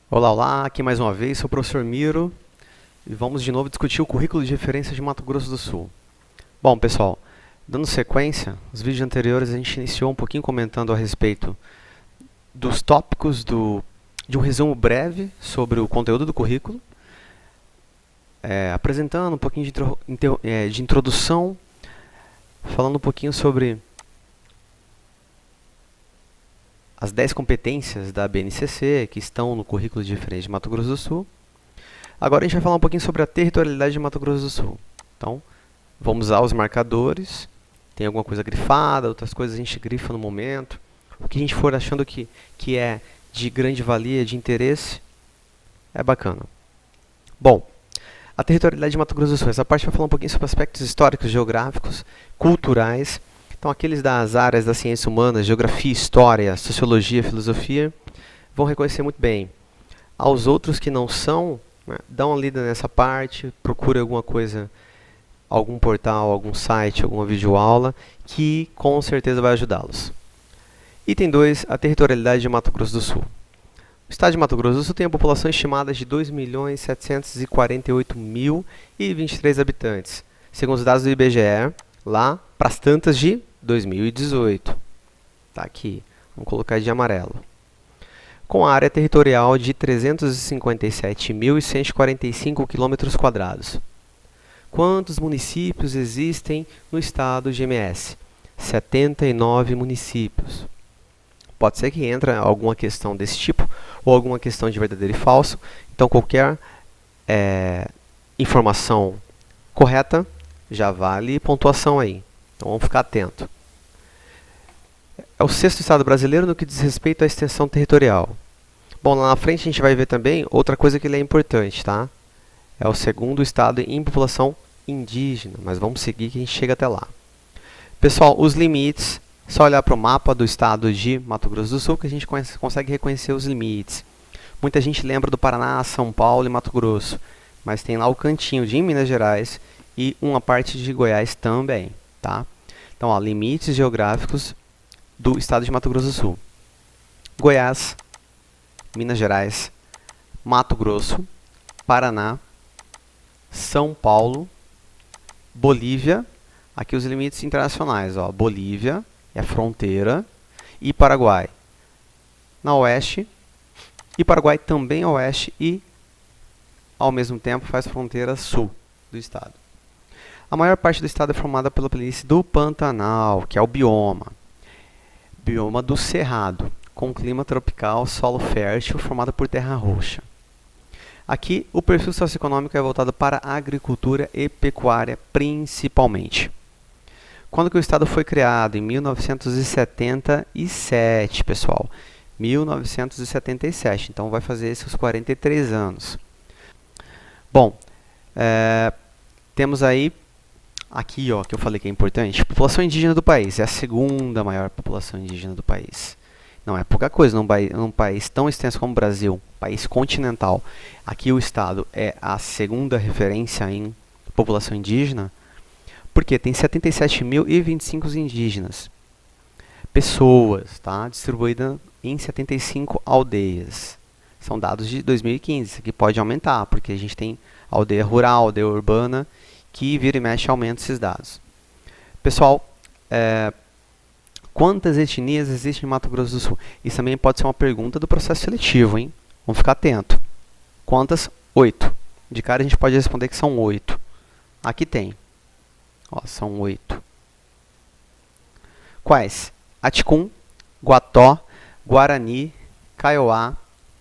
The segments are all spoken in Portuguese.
Olá, olá, aqui mais uma vez, sou o professor Miro e vamos de novo discutir o currículo de referência de Mato Grosso do Sul. Bom, pessoal, dando sequência, os vídeos anteriores a gente iniciou um pouquinho comentando a respeito dos tópicos de um resumo breve sobre o conteúdo do currículo, apresentando um pouquinho de introdução, falando um pouquinho sobre as 10 competências da BNCC que estão no currículo de referência de Mato Grosso do Sul. Agora a gente vai falar um pouquinho sobre a territorialidade de Mato Grosso do Sul. Então, vamos usar os marcadores. Tem alguma coisa grifada, outras coisas a gente grifa no momento. O que a gente for achando que é de grande valia, de interesse, é bacana. Bom, a territorialidade de Mato Grosso do Sul. Essa parte vai falar um pouquinho sobre aspectos históricos, geográficos, culturais. Então, aqueles das áreas das ciências humanas, geografia, história, sociologia, filosofia, vão reconhecer muito bem. Aos outros que não são, dá uma lida nessa parte, procura alguma coisa, algum portal, algum site, alguma videoaula, que com certeza vai ajudá-los. Item 2, a territorialidade de Mato Grosso do Sul. O estado de Mato Grosso do Sul tem a população estimada de 2.748.023 habitantes, segundo os dados do IBGE, lá para as tantas de 2018. Está aqui, vamos colocar de amarelo. Com a área territorial de 357.145 km². Quantos municípios existem no estado de MS? 79 municípios. Pode ser que entre alguma questão desse tipo, ou alguma questão de verdadeiro e falso. Então, qualquer informação correta já vale pontuação aí. Então, vamos ficar atento. É o sexto estado brasileiro no que diz respeito à extensão territorial. Bom, lá na frente a gente vai ver também outra coisa que ele é importante, tá? É o segundo estado em população indígena, mas vamos seguir que a gente chega até lá. Pessoal, os limites, só olhar para o mapa do estado de Mato Grosso do Sul que a gente consegue reconhecer os limites. Muita gente lembra do Paraná, São Paulo e Mato Grosso, mas tem lá o cantinho de Minas Gerais e uma parte de Goiás também, tá? Então, ó, limites geográficos do estado de Mato Grosso do Sul. Goiás, Minas Gerais, Mato Grosso, Paraná, São Paulo, Bolívia, aqui os limites internacionais, ó, Bolívia é fronteira, e Paraguai na oeste, e Paraguai também a oeste e ao mesmo tempo faz fronteira sul do estado. A maior parte do estado é formada pela planície do Pantanal, que é o bioma do Cerrado, com clima tropical, solo fértil, formado por terra roxa. Aqui, o perfil socioeconômico é voltado para a agricultura e pecuária, principalmente. Quando que o estado foi criado? Em 1977, pessoal. 1977, então vai fazer esses 43 anos. Bom, temos aí, aqui ó, que eu falei que é importante, população indígena do país, é a segunda maior população indígena do país. Não é pouca coisa num país tão extenso como o Brasil, país continental. Aqui o estado é a segunda referência em população indígena, porque tem 77.025 indígenas. Pessoas, tá? Distribuídas em 75 aldeias. São dados de 2015, isso aqui pode aumentar, porque a gente tem aldeia rural, aldeia urbana, que vira e mexe aumenta esses dados. Pessoal, quantas etnias existem em Mato Grosso do Sul? Isso também pode ser uma pergunta do processo seletivo, hein? Vamos ficar atento. Quantas? 8. De cara a gente pode responder que são 8. Aqui tem. Ó, são 8. Quais? Aticum, Guató, Guarani, Kaiowá,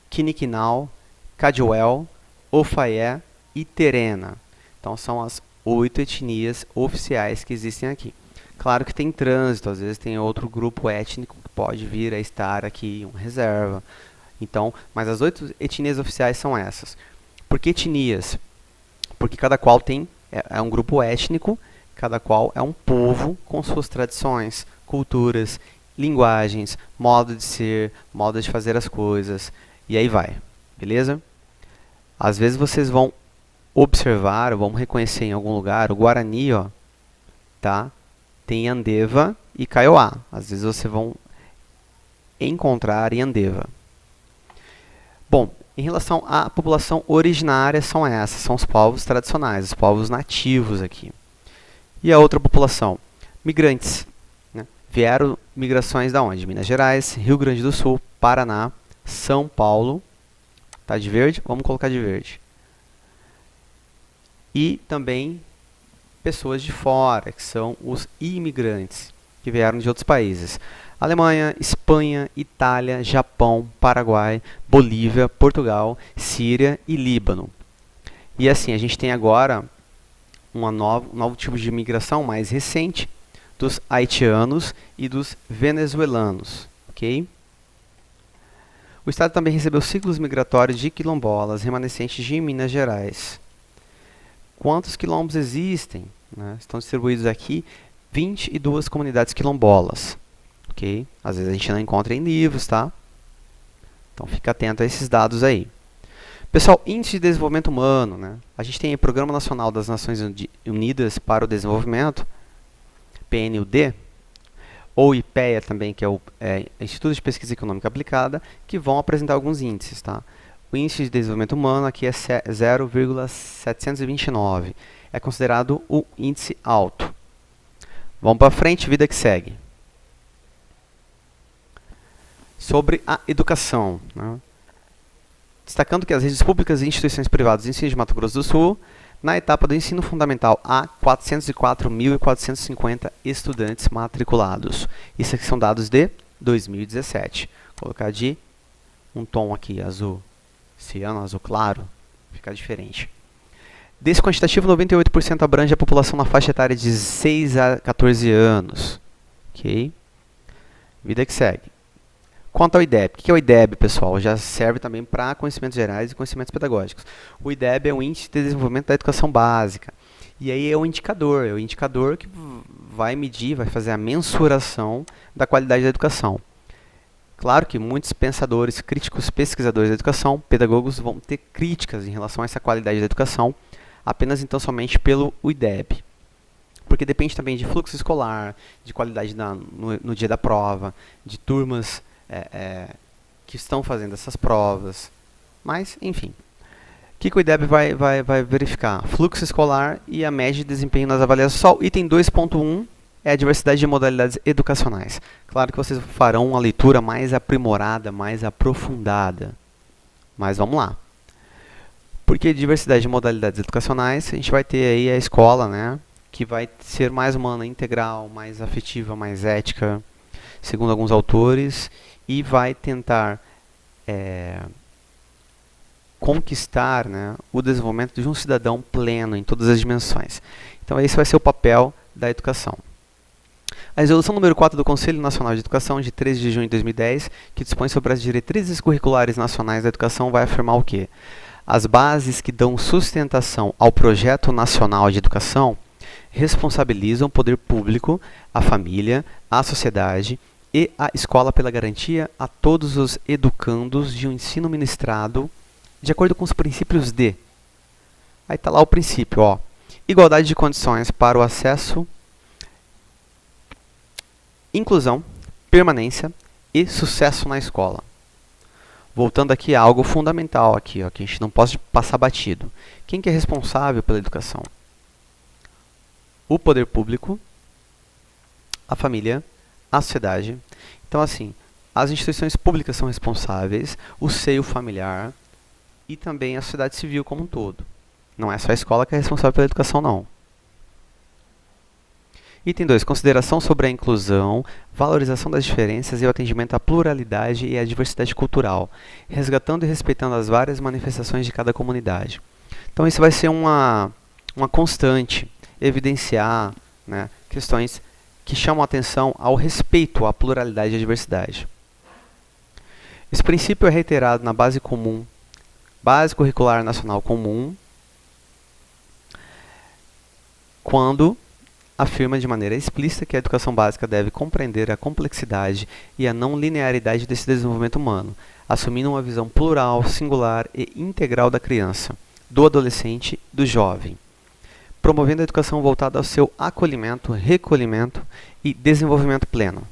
Quiniquinal, Cadiuel, Ofaié e Terena. Então são as 8 etnias oficiais que existem aqui. Claro que tem trânsito, às vezes tem outro grupo étnico que pode vir a estar aqui, uma reserva. Então, mas as 8 etnias oficiais são essas. Por que etnias? Porque cada qual é um grupo étnico, cada qual é um povo com suas tradições, culturas, linguagens, modo de ser, modo de fazer as coisas, e aí vai, beleza? Às vezes vocês vão observar, ou vão reconhecer em algum lugar, o Guarani, ó, tá? Tem Andeva e Kaiowá. Às vezes vocês vão encontrar em Andeva. Bom, Em relação à população originária, são os povos tradicionais, os povos nativos aqui. E a outra população? Migrantes. Né? Vieram migrações da onde? Minas Gerais, Rio Grande do Sul, Paraná, São Paulo. Tá de verde? Vamos colocar de verde. E também pessoas de fora, que são os imigrantes, que vieram de outros países. Alemanha, Espanha, Itália, Japão, Paraguai, Bolívia, Portugal, Síria e Líbano. E assim, a gente tem agora um novo tipo de imigração mais recente dos haitianos e dos venezuelanos. Ok? O estado também recebeu ciclos migratórios de quilombolas remanescentes de Minas Gerais. Quantos quilombos existem? Né? Estão distribuídos aqui 22 comunidades quilombolas. Okay? Às vezes a gente não encontra em livros, tá? Então fica atento a esses dados aí. Pessoal, Índice de Desenvolvimento Humano, né? A gente tem o Programa Nacional das Nações Unidas para o Desenvolvimento, PNUD, ou IPEA também, que é o Instituto de Pesquisa Econômica Aplicada, que vão apresentar alguns índices, tá? O Índice de Desenvolvimento Humano aqui é 0,729. É considerado o índice alto. Vamos para frente, vida que segue. Sobre a educação. Né? Destacando que as redes públicas e instituições privadas de ensino de Mato Grosso do Sul, na etapa do ensino fundamental, há 404.450 estudantes matriculados. Isso aqui são dados de 2017. Vou colocar de um tom aqui, azul ciano, azul claro, fica diferente. Desse quantitativo, 98% abrange a população na faixa etária de 6 a 14 anos. Ok? Vida que segue. Quanto ao IDEB. O que é o IDEB, pessoal? Já serve também para conhecimentos gerais e conhecimentos pedagógicos. O IDEB é o Índice de Desenvolvimento da Educação Básica. E aí é o indicador que vai medir, vai fazer a mensuração da qualidade da educação. Claro que muitos pensadores, críticos, pesquisadores da educação, pedagogos vão ter críticas em relação a essa qualidade da educação, apenas então somente pelo IDEB. Porque depende também de fluxo escolar, de qualidade no dia da prova, de turmas que estão fazendo essas provas. Mas, enfim. O que o IDEB vai verificar? Fluxo escolar e a média de desempenho nas avaliações. Só o item 2.1 é a diversidade de modalidades educacionais. Claro que vocês farão uma leitura mais aprimorada, mais aprofundada. Mas vamos lá. Porque diversidade de modalidades educacionais, a gente vai ter aí a escola, né, que vai ser mais humana, integral, mais afetiva, mais ética, segundo alguns autores, e vai tentar conquistar, né, o desenvolvimento de um cidadão pleno em todas as dimensões. Então esse vai ser o papel da educação. A resolução número 4 do Conselho Nacional de Educação, de 13 de junho de 2010, que dispõe sobre as diretrizes curriculares nacionais da educação, vai afirmar o quê? As bases que dão sustentação ao Projeto Nacional de Educação responsabilizam o poder público, a família, a sociedade e a escola pela garantia a todos os educandos de um ensino ministrado de acordo com os princípios de... Aí está lá o princípio, ó. Igualdade de condições para o acesso, inclusão, permanência e sucesso na escola. Voltando aqui a algo fundamental aqui, ó, que a gente não pode passar batido. Quem que é responsável pela educação? O poder público, a família, a sociedade. Então, assim, as instituições públicas são responsáveis, o seio familiar e também a sociedade civil como um todo. Não é só a escola que é responsável pela educação, não. Item 2. Consideração sobre a inclusão, valorização das diferenças e o atendimento à pluralidade e à diversidade cultural, resgatando e respeitando as várias manifestações de cada comunidade. Então, isso vai ser uma constante, evidenciar, né, questões que chamam a atenção ao respeito à pluralidade e à diversidade. Esse princípio é reiterado na Base Comum, Base Curricular Nacional Comum, quando afirma de maneira explícita que a educação básica deve compreender a complexidade e a não linearidade desse desenvolvimento humano, assumindo uma visão plural, singular e integral da criança, do adolescente, do jovem, promovendo a educação voltada ao seu acolhimento, recolhimento e desenvolvimento pleno.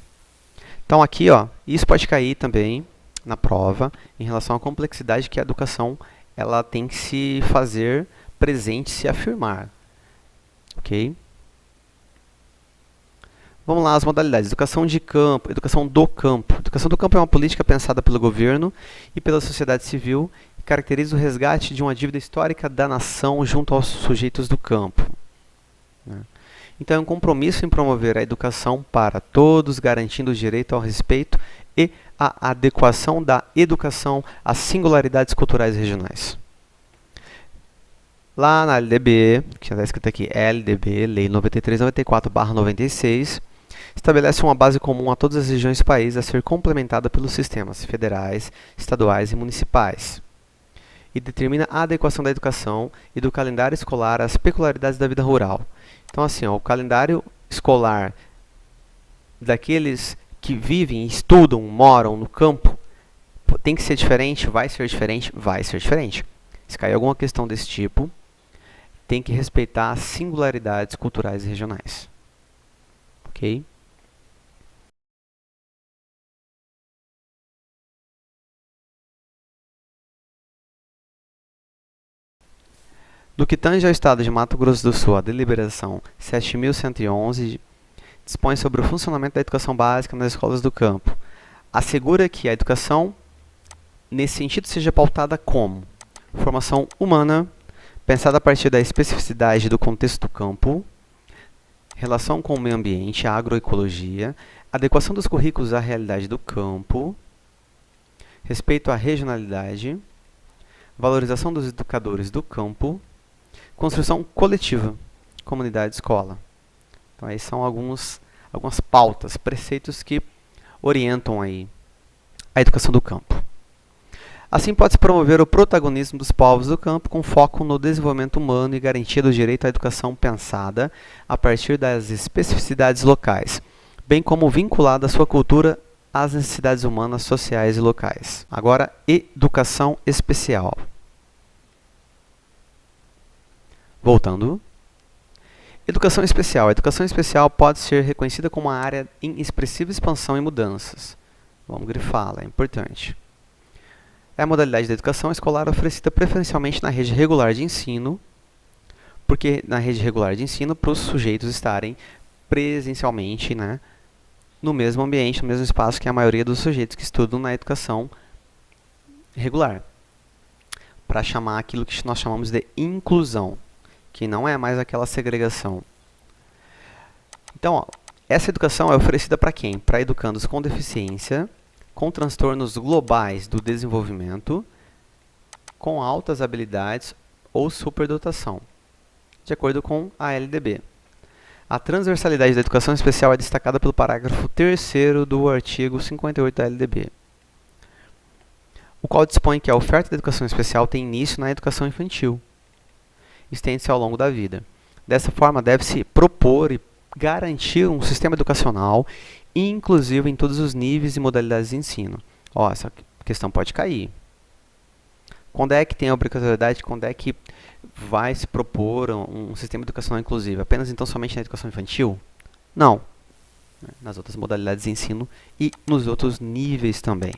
Então aqui, ó, isso pode cair também na prova em relação à complexidade que a educação ela tem que se fazer presente, se afirmar. Ok? Vamos lá, as modalidades. Educação de campo, educação do campo. Educação do campo é uma política pensada pelo governo e pela sociedade civil que caracteriza o resgate de uma dívida histórica da nação junto aos sujeitos do campo. Então, é um compromisso em promover a educação para todos, garantindo o direito ao respeito e a adequação da educação às singularidades culturais regionais. Lá na LDB, que está escrito aqui, LDB, Lei 9394/96, estabelece uma base comum a todas as regiões do país a ser complementada pelos sistemas federais, estaduais e municipais. E determina a adequação da educação e do calendário escolar às peculiaridades da vida rural. Então, assim, ó, o calendário escolar daqueles que vivem, estudam, moram no campo, tem que ser diferente? Vai ser diferente? Vai ser diferente. Se cair alguma questão desse tipo, tem que respeitar as singularidades culturais e regionais. Ok? Do que tange ao Estado de Mato Grosso do Sul, a deliberação 7.111 dispõe sobre o funcionamento da educação básica nas escolas do campo. Assegura que a educação, nesse sentido, seja pautada como formação humana, pensada a partir da especificidade do contexto do campo, relação com o meio ambiente, a agroecologia, adequação dos currículos à realidade do campo, respeito à regionalidade, valorização dos educadores do campo, construção coletiva, comunidade escola. Então, aí são algumas pautas, preceitos que orientam aí a educação do campo. Assim, pode-se promover o protagonismo dos povos do campo com foco no desenvolvimento humano e garantia do direito à educação pensada a partir das especificidades locais, bem como vinculada à sua cultura às necessidades humanas, sociais e locais. Agora, educação especial. Voltando. Educação especial. A educação especial pode ser reconhecida como uma área em expressiva expansão e mudanças. Vamos grifá-la, é importante. É a modalidade da educação escolar oferecida preferencialmente na rede regular de ensino, porque na rede regular de ensino, para os sujeitos estarem presencialmente, né, no mesmo ambiente, no mesmo espaço que a maioria dos sujeitos que estudam na educação regular, para chamar aquilo que nós chamamos de inclusão, que não é mais aquela segregação. Então, ó, essa educação é oferecida para quem? Para educandos com deficiência, com transtornos globais do desenvolvimento, com altas habilidades ou superdotação, de acordo com a LDB. A transversalidade da educação especial é destacada pelo parágrafo 3º do artigo 58 da LDB, o qual dispõe que a oferta de educação especial tem início na educação infantil, estende-se ao longo da vida. Dessa forma, deve-se propor e garantir um sistema educacional inclusivo em todos os níveis e modalidades de ensino. Ó, essa questão pode cair. Quando é que tem a obrigatoriedade? Quando é que vai se propor um sistema educacional inclusivo? Apenas então somente na educação infantil? Não. Nas outras modalidades de ensino e nos outros níveis também.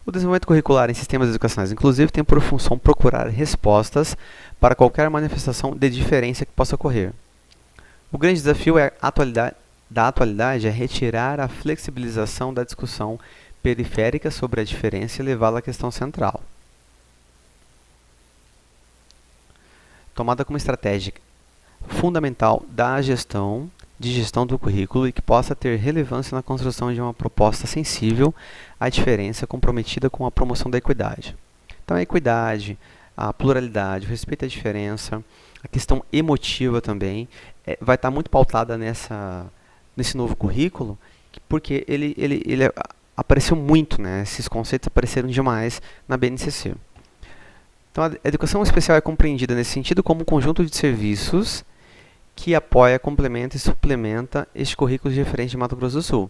O desenvolvimento curricular em sistemas educacionais inclusivos tem por função procurar respostas para qualquer manifestação de diferença que possa ocorrer. O grande desafio da atualidade é retirar a flexibilização da discussão periférica sobre a diferença e levá-la à questão central. Tomada como estratégia fundamental da gestão do currículo e que possa ter relevância na construção de uma proposta sensível à diferença comprometida com a promoção da equidade. Então, a equidade, a pluralidade, o respeito à diferença, a questão emotiva também, vai estar muito pautada nesse novo currículo, porque ele apareceu muito, né? Esses conceitos apareceram demais na BNCC. Então, a educação especial é compreendida nesse sentido como um conjunto de serviços que apoia, complementa e suplementa este currículo de referência de Mato Grosso do Sul.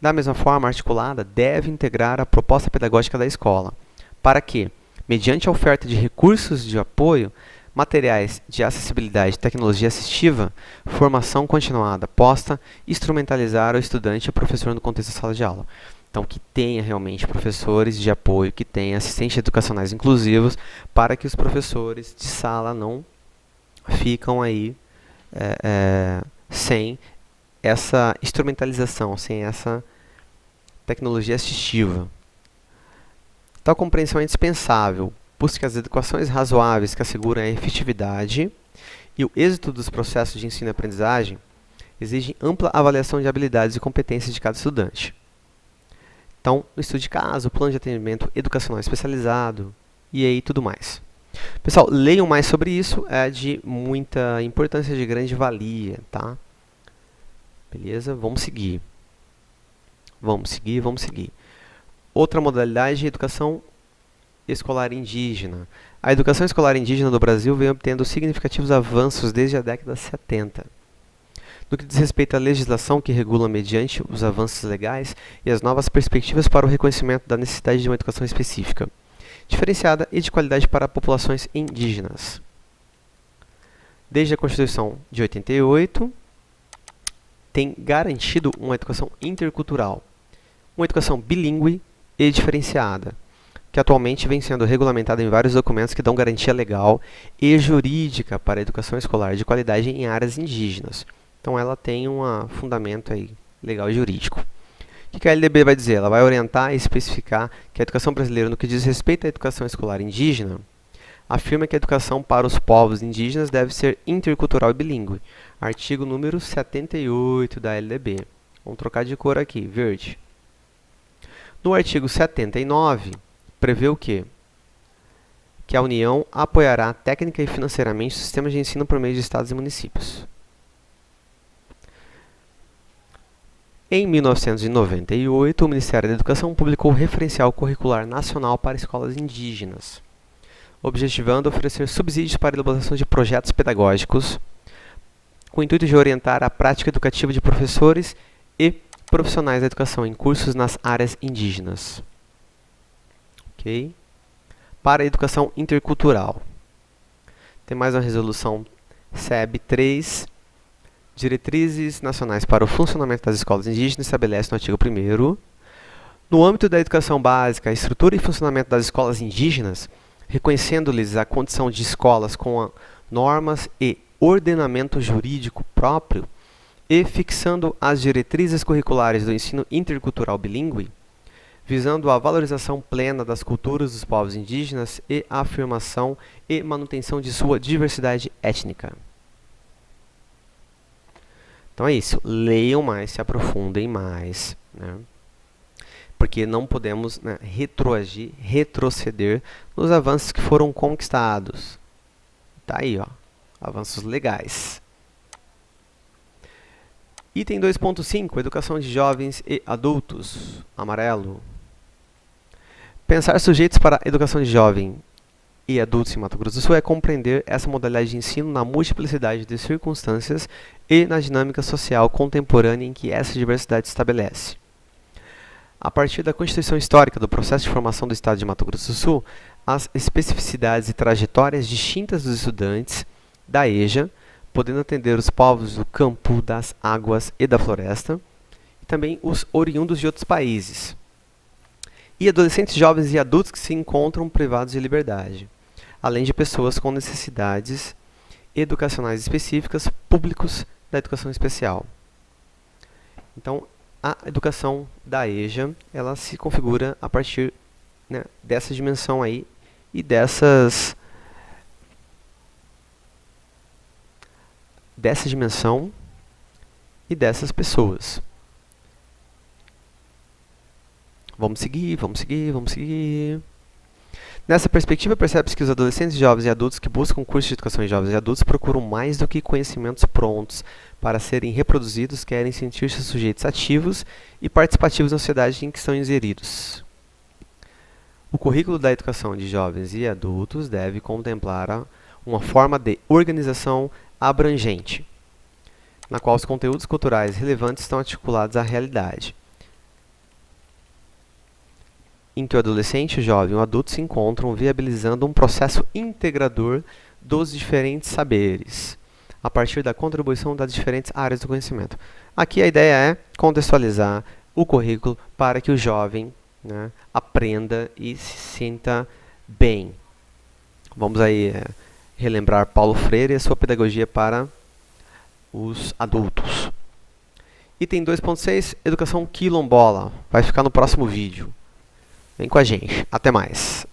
Da mesma forma, articulada, deve integrar a proposta pedagógica da escola, para que, mediante a oferta de recursos de apoio, materiais de acessibilidade e tecnologia assistiva, formação continuada, posta, instrumentalizar o estudante e o professor no contexto da sala de aula. Então, que tenha realmente professores de apoio, que tenha assistentes educacionais inclusivos, para que os professores de sala não ficam aí sem essa instrumentalização, sem essa tecnologia assistiva. Tal compreensão é indispensável, busque as adequações razoáveis que asseguram a efetividade e o êxito dos processos de ensino e aprendizagem exigem ampla avaliação de habilidades e competências de cada estudante. Então, o estudo de caso, o plano de atendimento educacional especializado e aí tudo mais. Pessoal, leiam mais sobre isso, é de muita importância, de grande valia, tá? Beleza? Vamos seguir. Vamos seguir. Outra modalidade é a educação escolar indígena. A educação escolar indígena do Brasil vem obtendo significativos avanços desde a década de 70. No que diz respeito à legislação que regula mediante os avanços legais e as novas perspectivas para o reconhecimento da necessidade de uma educação específica, diferenciada e de qualidade para populações indígenas. Desde a Constituição de 88, tem garantido uma educação intercultural, uma educação bilíngue e diferenciada, que atualmente vem sendo regulamentada em vários documentos que dão garantia legal e jurídica para a educação escolar de qualidade em áreas indígenas. Então, ela tem um fundamento aí legal e jurídico. O que a LDB vai dizer? Ela vai orientar e especificar que a educação brasileira, no que diz respeito à educação escolar indígena, afirma que a educação para os povos indígenas deve ser intercultural e bilíngue. Artigo número 78 da LDB. Vamos trocar de cor aqui, verde. No artigo 79, prevê o quê? Que a União apoiará técnica e financeiramente os sistemas de ensino por meio de estados e municípios. Em 1998, o Ministério da Educação publicou o Referencial Curricular Nacional para Escolas Indígenas, objetivando oferecer subsídios para a elaboração de projetos pedagógicos, com o intuito de orientar a prática educativa de professores e profissionais da educação em cursos nas áreas indígenas. Ok? Para a educação intercultural. Tem mais uma resolução SEB 3, Diretrizes Nacionais para o Funcionamento das Escolas Indígenas, estabelece no artigo 1º. No âmbito da educação básica, a estrutura e funcionamento das escolas indígenas, reconhecendo-lhes a condição de escolas com normas e ordenamento jurídico próprio e fixando as diretrizes curriculares do ensino intercultural bilíngue, visando a valorização plena das culturas dos povos indígenas e a afirmação e manutenção de sua diversidade étnica. Então é isso, leiam mais, se aprofundem mais, né? Porque não podemos, né, retroagir, retroceder nos avanços que foram conquistados. Tá aí, ó, avanços legais. Item 2.5, educação de jovens e adultos, amarelo. Pensar sujeitos para a educação de jovem e adultos em Mato Grosso do Sul é compreender essa modalidade de ensino na multiplicidade de circunstâncias e na dinâmica social contemporânea em que essa diversidade se estabelece. A partir da constituição histórica do processo de formação do Estado de Mato Grosso do Sul, as especificidades e trajetórias distintas dos estudantes da EJA, podendo atender os povos do campo, das águas e da floresta, e também os oriundos de outros países, e adolescentes, jovens e adultos que se encontram privados de liberdade, além de pessoas com necessidades educacionais específicas, públicos da educação especial. Então, a educação da EJA, ela se configura a partir, né, dessa dimensão aí e dessa dimensão e dessas pessoas. Vamos seguir. Nessa perspectiva, percebe-se que os adolescentes, jovens e adultos que buscam cursos de educação em jovens e adultos procuram mais do que conhecimentos prontos para serem reproduzidos, querem sentir-se sujeitos ativos e participativos na sociedade em que estão inseridos. O currículo da educação de jovens e adultos deve contemplar uma forma de organização abrangente, na qual os conteúdos culturais relevantes estão articulados à realidade, em que o adolescente, o jovem e o adulto se encontram, viabilizando um processo integrador dos diferentes saberes, a partir da contribuição das diferentes áreas do conhecimento. Aqui a ideia é contextualizar o currículo para que o jovem, né, aprenda e se sinta bem. Vamos aí relembrar Paulo Freire e a sua pedagogia para os adultos. Item 2.6, Educação Quilombola. Vai ficar no próximo vídeo. Vem com a gente. Até mais.